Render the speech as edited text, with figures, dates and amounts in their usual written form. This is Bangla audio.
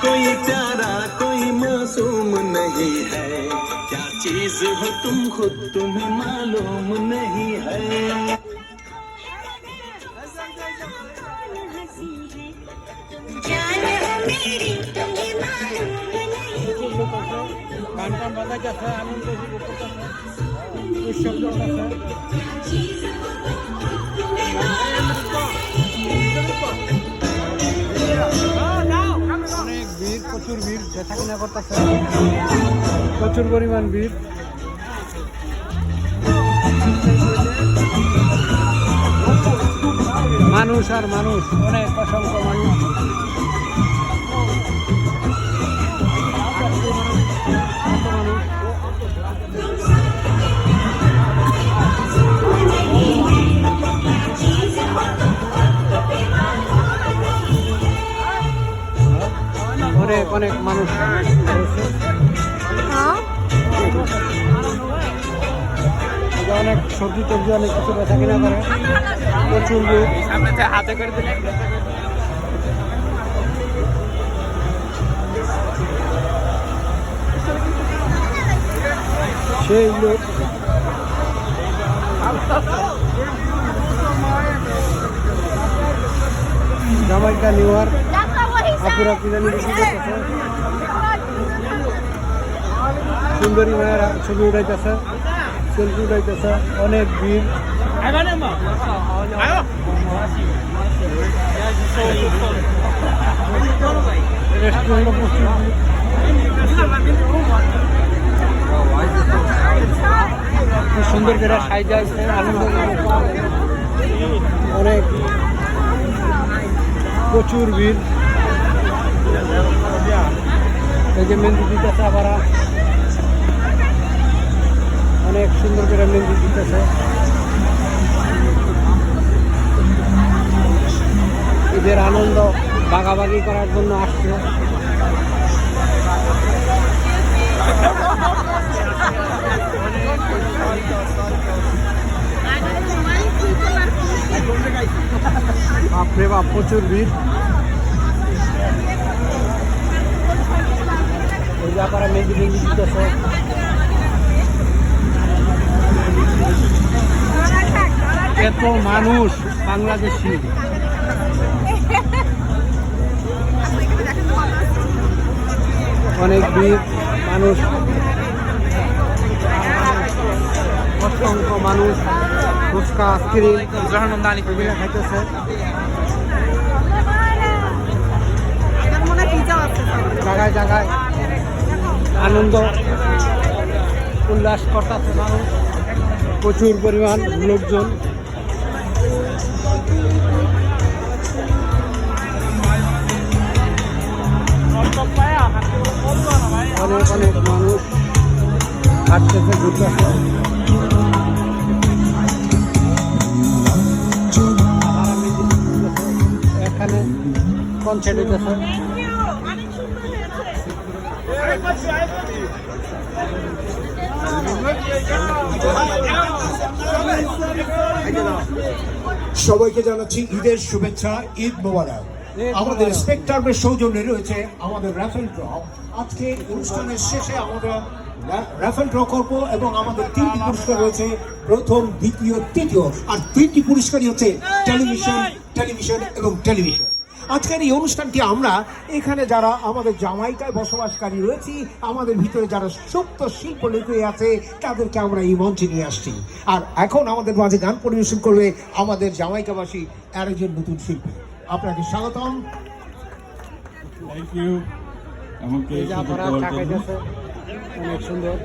कोई प्यारा कोई मासूम नहीं है, क्या चीज हो तुम खुद तुम्हें मालूम नहीं है। গান টান বাজাইতেছে, আনন্দ করতেছে, উৎসব চলতেছে। অনেক ভিড়, প্রচুর ভিড়, দেখা কিনা করতেছে, প্রচুর পরিমাণ ভিড়। মানুষ আর মানুষ, অনেক অসংখ্য মানুষ। অনেক অনেক মানুষ, অনেক সবজি টবজি অনেক কিছু বেচা কিনা করে, প্রচুর হাতে করে দিলে সেই লোক। জামাইকা নিউয়ার আপুরা কিনে বিক্রি করতেছে, সুন্দরী মায়েরা ছবি উঠাইতেছে, সেলফি উঠাইতেছে, অনেক ভিড়। সুন্দর করে সাইজা আছে, আনন্দ, অনেক প্রচুর ভিড়। এই যে মেহেন্দি দিতেছে, আবার অনেক সুন্দর করে মেহেন্দি দিতেছে। ঈদের আনন্দ ভাগাভাগি করার জন্য আসছে। বাপরে বাপ, প্রচুর ভিড়। ওই যে আপনারা মেহেন্দি মেহেন্দি দিতেছে। এত মানুষ বাংলাদেশি, অনেক ভিড় মানুষ, অসংখ্য মানুষ ফুচকা আইসক্রিম খাইতেছে। জায়গায় জায়গায় আনন্দ উল্লাস করতেছে মানুষ, প্রচুর পরিমাণ লোকজন। অনেক অনেক মানুষ হাঁটতেছে, ঘুরতেছে। এখানে কনসার্ট হইতেছে। সবাইকে জানাচ্ছি ঈদের শুভেচ্ছা, ঈদ মোবারক। আমাদের স্পেকট্রামের সৌজন্যে রয়েছে আমাদের র্যাফেল ড্র। আজকে অনুষ্ঠানের শেষে আমরা র্যাফেল ড্র করবো এবং আমাদের 3টি পুরস্কার রয়েছে, প্রথম, দ্বিতীয়, তৃতীয়। আর 3টি পুরস্কারই হচ্ছে টেলিভিশন, টেলিভিশন এবং টেলিভিশন। আজকের এই অনুষ্ঠানটি আমরা এখানে যারা আমাদের জামাইকায় বসবাসকারী রয়েছি, আমাদের ভিতরে যারা সুপ্ত শিল্প লুকিয়ে আছে, তাদেরকে আমরা এই মঞ্চে নিয়ে আসছি। আর এখন আমাদের মাঝে গান পরিবেশন করবে আমাদের জামাইকাবাসী আরেকজন নতুন শিল্পী। আপনাকে স্বাগতম। Thank you. আমাকে অনেক সুন্দর।